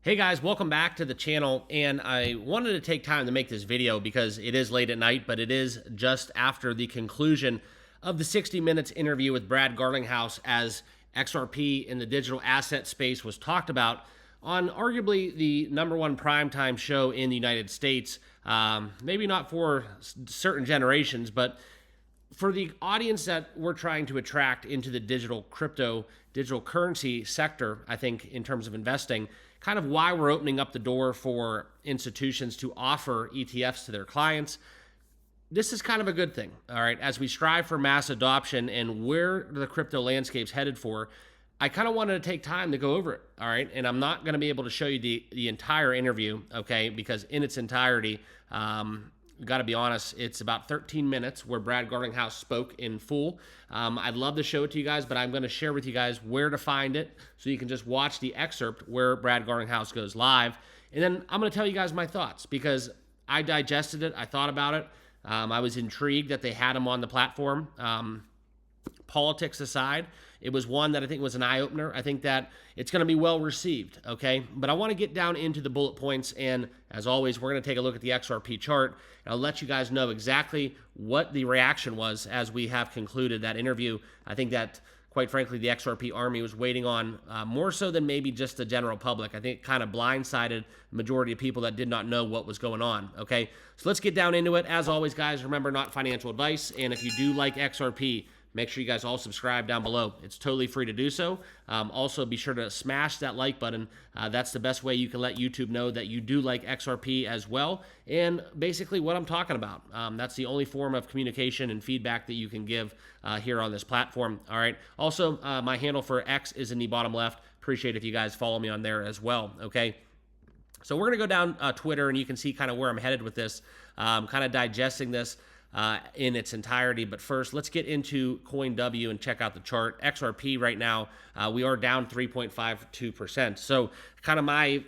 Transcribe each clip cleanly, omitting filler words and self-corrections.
Hey guys, welcome back to the channel, and I wanted to take time to make this video because it is late at night, but it is just after the conclusion of the 60 Minutes interview with Brad Garlinghouse as XRP in the digital asset space was talked about on arguably the #1 primetime show in the United States. Maybe not for certain generations, but for the audience that we're trying to attract into the digital currency sector, I think in terms of investing, kind of why we're opening up the door for institutions to offer ETFs to their clients. This is kind of a good thing, all right? As we strive for mass adoption and where the crypto landscape's headed for, I kind of wanted to take time to go over it, all right? And I'm not going to be able to show you the entire interview, okay? Because in its entirety, got to be honest, it's about 13 minutes where Brad Garlinghouse spoke in full. I'd love to show it to you guys, but I'm going to share with you guys where to find it so you can just watch the excerpt where Brad Garlinghouse goes live. And then I'm going to tell you guys my thoughts because I digested it. I thought about it. I was intrigued that they had him on the platform. Politics aside, it was one that I think was an eye-opener. I think that it's going to be well received, okay? But I want to get down into the bullet points, and as always, we're going to take a look at the XRP chart, and I'll let you guys know exactly what the reaction was as we have concluded that interview. I think that, quite frankly, the XRP army was waiting on more so than maybe just the general public. I think it kind of blindsided the majority of people that did not know what was going on, okay? So let's get down into it. As always, guys, remember, not financial advice, and if you do like XRP, make sure you guys all subscribe down below. It's totally free to do so. Also, be sure to smash that like button. That's the best way you can let YouTube know that you do like XRP as well. And basically what I'm talking about. That's the only form of communication and feedback that you can give here on this platform. All right. Also, my handle for X is in the bottom left. Appreciate if you guys follow me on there as well. Okay. So we're going to go down Twitter, and you can see kind of where I'm headed with this, kind of digesting this in its entirety. But first, let's get into CoinW and check out the chart. XRP right now, we are down 3.52%. So kind of my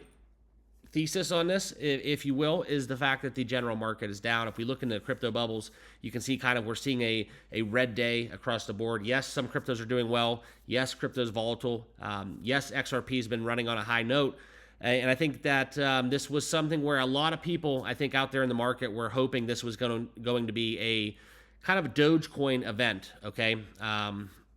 thesis on this, if you will, is the fact that the general market is down. If we look into crypto bubbles, you can see kind of we're seeing a red day across the board. Yes, some cryptos are doing well. Yes, crypto is volatile. Yes, XRP has been running on a high note. And I think that this was something where a lot of people, I think, out there in the market were hoping this was going to be a kind of Dogecoin event, okay?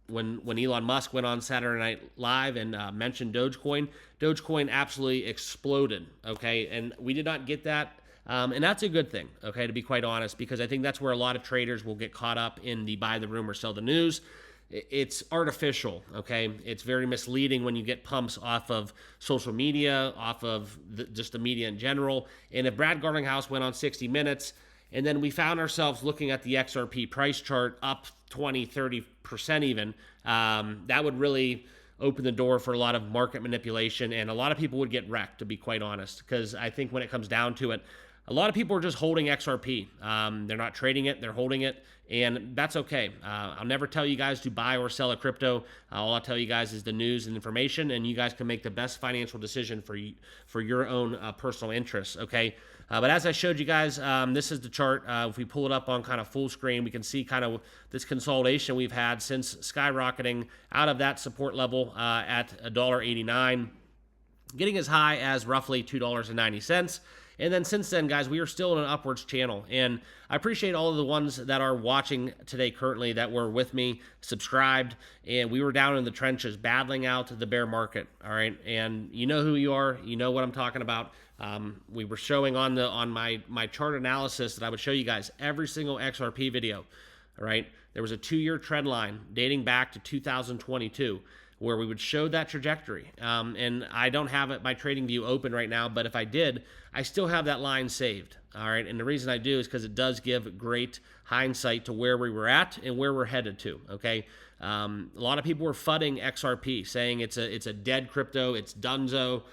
When Elon Musk went on Saturday Night Live and mentioned Dogecoin absolutely exploded, okay? And we did not get that. And that's a good thing, okay, to be quite honest, because I think that's where a lot of traders will get caught up in the buy the rumor, sell the news. It's artificial, okay? It's very misleading when you get pumps off of social media, off of just the media in general. And if Brad Garlinghouse went on 60 Minutes, and then we found ourselves looking at the XRP price chart up 20, 30% even, that would really open the door for a lot of market manipulation, and a lot of people would get wrecked, to be quite honest, because I think when it comes down to it, a lot of people are just holding XRP. They're not trading it, they're holding it, and that's okay. I'll never tell you guys to buy or sell a crypto. All I'll tell you guys is the news and information, and you guys can make the best financial decision for your own personal interests, okay? But as I showed you guys, this is the chart. If we pull it up on kind of full screen, we can see kind of this consolidation we've had since skyrocketing out of that support level at $1.89, getting as high as roughly $2.90. And then since then, guys, we are still in an upwards channel. And I appreciate all of the ones that are watching today currently that were with me, subscribed, and we were down in the trenches battling out the bear market, all right? And you know who you are. You know what I'm talking about. We were showing on my chart analysis that I would show you guys every single XRP video, all right? There was a 2-year trend line dating back to 2022. Where we would show that trajectory. And I don't have it by TradingView open right now, but if I did, I still have that line saved, all right? And the reason I do is because it does give great hindsight to where we were at and where we're headed to, okay? A lot of people were fudding XRP, saying it's a dead crypto, it's donezo,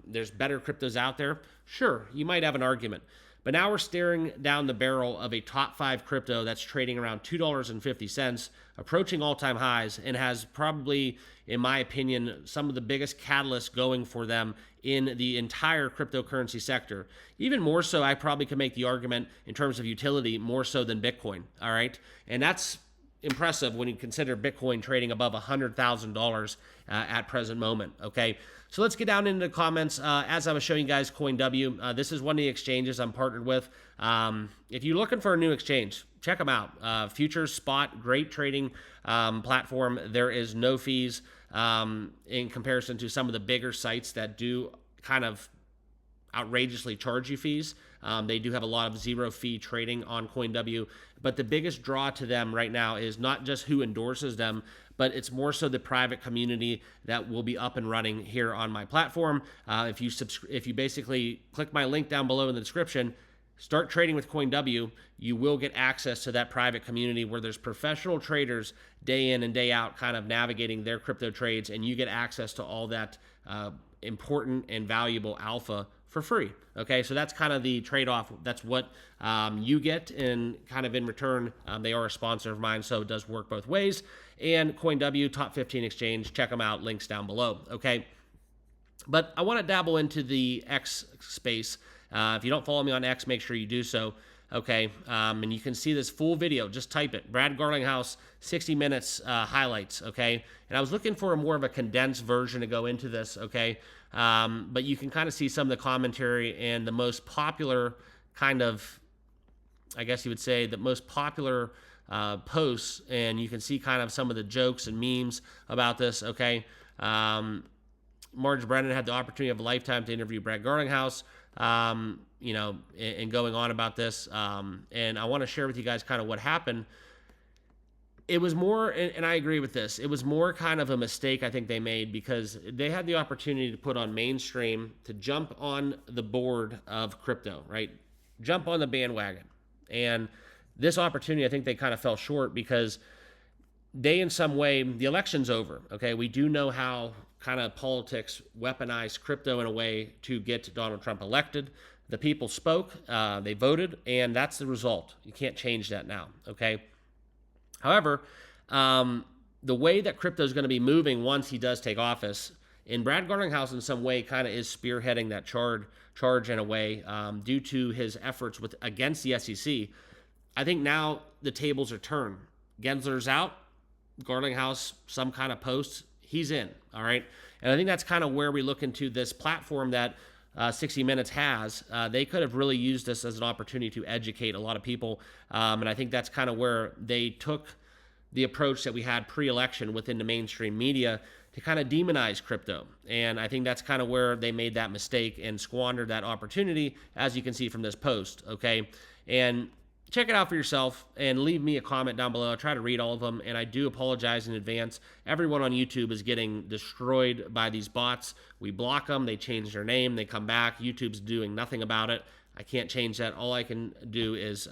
there's better cryptos out there. Sure, you might have an argument. But now we're staring down the barrel of a top 5 crypto that's trading around $2.50, approaching all-time highs, and has probably, in my opinion, some of the biggest catalysts going for them in the entire cryptocurrency sector. Even more so, I probably could make the argument in terms of utility, more so than Bitcoin, all right? And that's impressive when you consider Bitcoin trading above $100,000 at present moment. Okay, so let's get down into the comments. As I was showing you guys, CoinW, this is one of the exchanges I'm partnered with. If you're looking for a new exchange, check them out. Futures Spot, great trading platform. There is no fees in comparison to some of the bigger sites that do kind of outrageously charge you fees. They do have a lot of zero fee trading on CoinW, but the biggest draw to them right now is not just who endorses them, but it's more so the private community that will be up and running here on my platform. If you basically click my link down below in the description, start trading with CoinW, you will get access to that private community where there's professional traders day in and day out kind of navigating their crypto trades, and you get access to all that important and valuable alpha for free. Okay, so that's kind of the trade-off. That's what you get, and kind of in return, they are a sponsor of mine, so it does work both ways. And CoinW, top 15 exchange, check them out, links down below. Okay, but I want to dabble into the X space. If you don't follow me on X, make sure you do so. Okay, and you can see this full video. Just type it, Brad Garlinghouse, 60 minutes highlights. Okay, and I was looking for more of a condensed version to go into this. Okay, but you can kind of see some of the commentary and the most popular kind of, I guess you would say, the most popular posts, and you can see kind of some of the jokes and memes about this. Okay, Marge Brennan had the opportunity of a lifetime to interview Brad Garlinghouse. You know, and going on about this. And I want to share with you guys kind of what happened. It was more, and I agree with this, it was more kind of a mistake I think they made, because they had the opportunity to put on mainstream, to jump on the board of crypto, right? Jump on the bandwagon. And this opportunity, I think they kind of fell short, because they, in some way, the election's over. Okay, we do know how kind of politics weaponized crypto in a way to get Donald Trump elected. The people spoke, they voted, and that's the result. You can't change that now, okay? However, the way that crypto is going to be moving once he does take office, and Brad Garlinghouse in some way kind of is spearheading that charge in a way due to his efforts against the SEC. I think now the tables are turned. Gensler's out, Garlinghouse, some kind of post, he's in, all right? And I think that's kind of where we look into this platform that 60 Minutes has. They could have really used this as an opportunity to educate a lot of people. And I think that's kind of where they took the approach that we had pre-election within the mainstream media to kind of demonize crypto. And I think that's kind of where they made that mistake and squandered that opportunity, as you can see from this post, okay? And check it out for yourself and leave me a comment down below. I'll try to read all of them, and I do apologize in advance. Everyone on YouTube is getting destroyed by these bots. We block them, they change their name, they come back. YouTube's doing nothing about it. I can't change that. All I can do is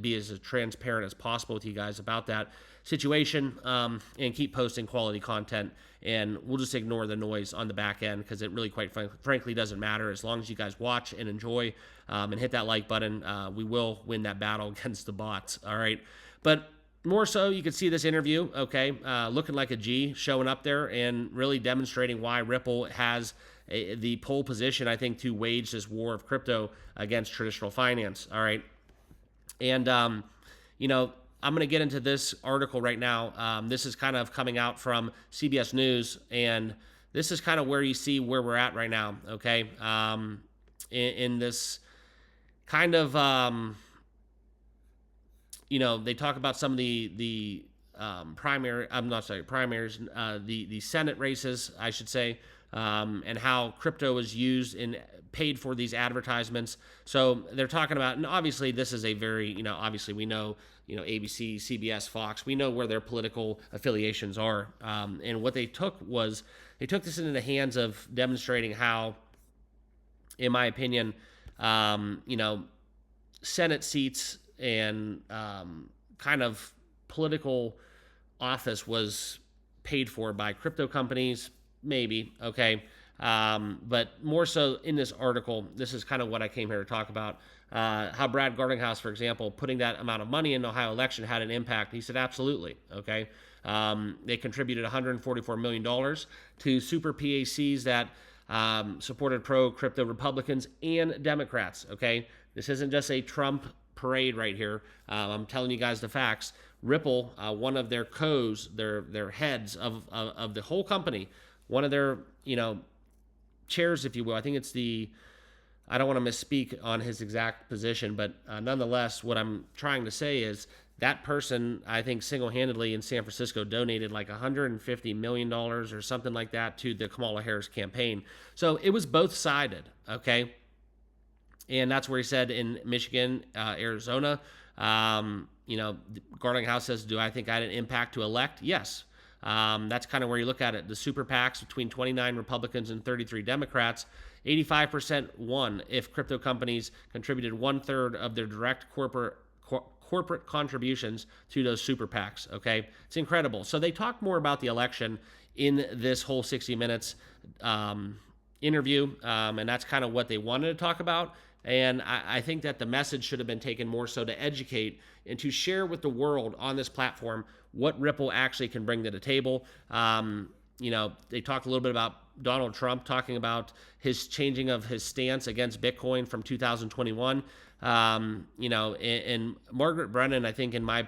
be as transparent as possible with you guys about that situation, and keep posting quality content. And we'll just ignore the noise on the back end, because it really, quite frankly, doesn't matter. As long as you guys watch and enjoy and hit that like button, we will win that battle against the bots. All right. But more so, you can see this interview, okay, looking like a G, showing up there and really demonstrating why Ripple has the pole position, I think, to wage this war of crypto against traditional finance. All right. And, you know, I'm going to get into this article right now. This is kind of coming out from CBS News, and this is kind of where you see where we're at right now, okay? In this kind of, you know, they talk about some of the primaries, the Senate races, I should say, and how crypto is used in paid for these advertisements. So they're talking about, and obviously this is a very, you know, obviously we know, you know, ABC, CBS, Fox, we know where their political affiliations are. And what they took was, they took this into the hands of demonstrating how, in my opinion, you know, Senate seats and kind of political office was paid for by crypto companies, maybe, okay? But more so in this article, this is kind of what I came here to talk about. How Brad Garlinghouse, for example, putting that amount of money in the Ohio election had an impact. He said, absolutely, okay? They contributed $144 million to super PACs that supported pro-crypto Republicans and Democrats, okay? This isn't just a Trump parade right here. I'm telling you guys the facts. Ripple, one of their their heads of the whole company, one of their chairs, if you will. I think it's I don't want to misspeak on his exact position, but nonetheless, what I'm trying to say is that person, I think, single-handedly in San Francisco donated like $150 million or something like that to the Kamala Harris campaign. So it was both-sided, okay? And that's where he said in Michigan, Arizona, Garlinghouse says, do I think I had an impact to elect? Yes. That's kind of where you look at it. The super PACs between 29 Republicans and 33 Democrats, 85% won if crypto companies contributed 1/3 of their direct corporate contributions to those super PACs, okay? It's incredible. So they talk more about the election in this whole 60 Minutes interview, and that's kind of what they wanted to talk about. And I think that the message should have been taken more so to educate and to share with the world on this platform what Ripple actually can bring to the table. They talked a little bit about Donald Trump talking about his changing of his stance against Bitcoin from 2021. And Margaret Brennan, I think, in my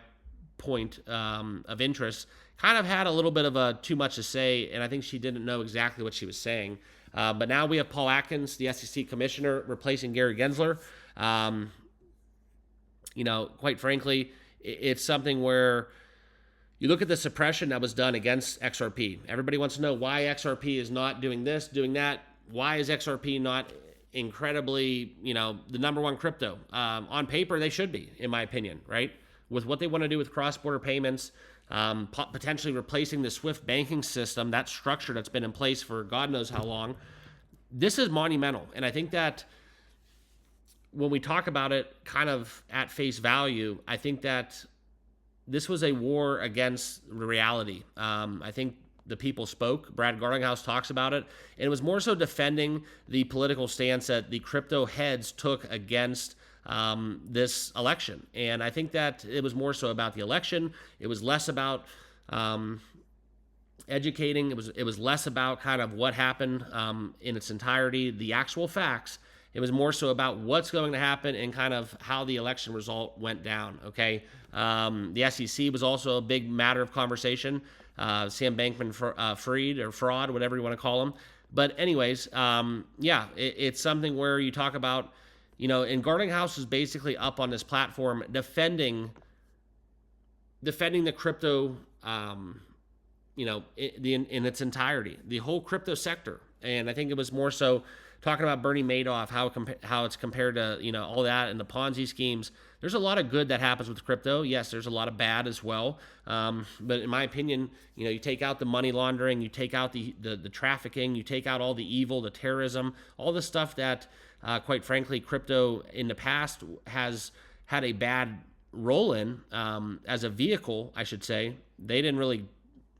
point of interest, kind of had a little bit of too much to say, and I think she didn't know exactly what she was saying. But now we have Paul Atkins, the SEC commissioner, replacing Gary Gensler. Quite frankly, it's something where you look at the suppression that was done against XRP. Everybody wants to know why XRP is not doing this, doing that. Why is XRP not incredibly, the number one crypto? On paper, they should be, in my opinion, right? With what they want to do with cross-border payments, potentially replacing the SWIFT banking system, that structure that's been in place for God knows how long. This is monumental. And I think that when we talk about it kind of at face value, I think that this was a war against reality. I think the people spoke. Brad Garlinghouse talks about it. And it was more so defending the political stance that the crypto heads took against this election. And I think that it was more so about the election. It was less about educating. It was less about kind of what happened in its entirety, the actual facts. It was more so about what's going to happen and kind of how the election result went down, okay? The SEC was also a big matter of conversation. Sam Bankman-Fried or fraud, whatever you want to call him. But anyways, it's something where you talk about, and Garlinghouse is basically up on this platform defending the crypto, in its entirety, the whole crypto sector. And I think it was more so talking about Bernie Madoff, how it's compared to, all that and the Ponzi schemes. There's a lot of good that happens with crypto. Yes, there's a lot of bad as well. But in my opinion, you take out the money laundering, you take out the trafficking, you take out all the evil, the terrorism, all the stuff that, quite frankly, crypto in the past has had a bad role in as a vehicle, I should say. They didn't really,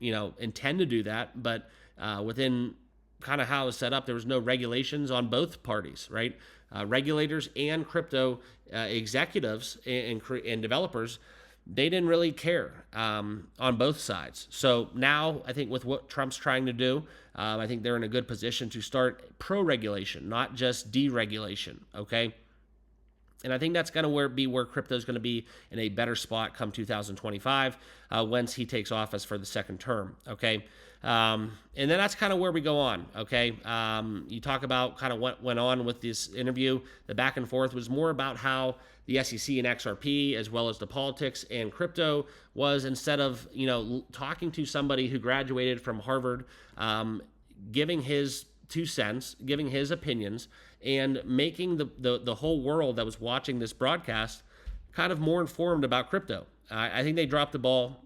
intend to do that, but within kind of how it was set up, there was no regulations on both parties, right? Regulators and crypto executives and developers, they didn't really care on both sides. So now I think with what Trump's trying to do, I think they're in a good position to start pro-regulation, not just deregulation, okay? And I think that's going to be where crypto is going to be in a better spot come 2025 once he takes office for the second term, okay? And then that's kind of where we go on, okay? You talk about kind of what went on with this interview. The back and forth was more about how the SEC and XRP, as well as the politics and crypto, was instead of, talking to somebody who graduated from Harvard, giving his 2 cents, giving his opinions, and making the whole world that was watching this broadcast kind of more informed about crypto. I think they dropped the ball.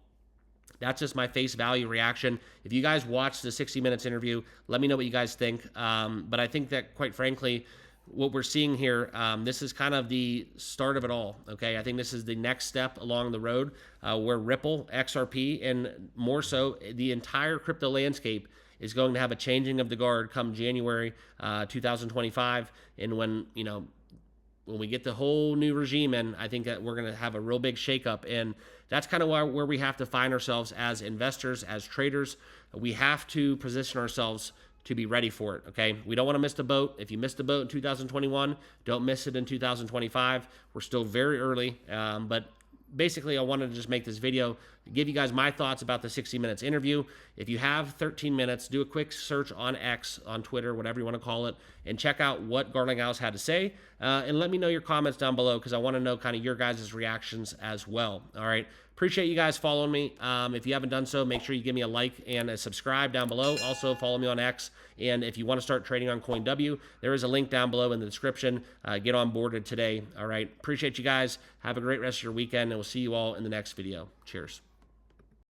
That's just my face value reaction. If you guys watched the 60 Minutes interview, let me know what you guys think. But I think that, quite frankly, what we're seeing here, this is kind of the start of it all, okay? I think this is the next step along the road where Ripple, XRP, and more so the entire crypto landscape is going to have a changing of the guard come January 2025. And when we get the whole new regime in, I think that we're going to have a real big shakeup. And that's kind of where we have to find ourselves as investors, as traders. We have to position ourselves to be ready for it, okay? We don't want to miss the boat. If you missed the boat in 2021, don't miss it in 2025. We're still very early, but basically, I wanted to just make this video to give you guys my thoughts about the 60 Minutes interview. If you have 13 minutes, do a quick search on X, on Twitter, whatever you want to call it, and check out what Garlinghouse had to say. And let me know your comments down below, because I want to know kind of your guys' reactions as well. All right. Appreciate you guys following me. If you haven't done so, make sure you give me a like and a subscribe down below. Also, follow me on X. And if you want to start trading on CoinW, there is a link down below in the description. Get on boarded today. All right. Appreciate you guys. Have a great rest of your weekend, and we'll see you all in the next video. Cheers.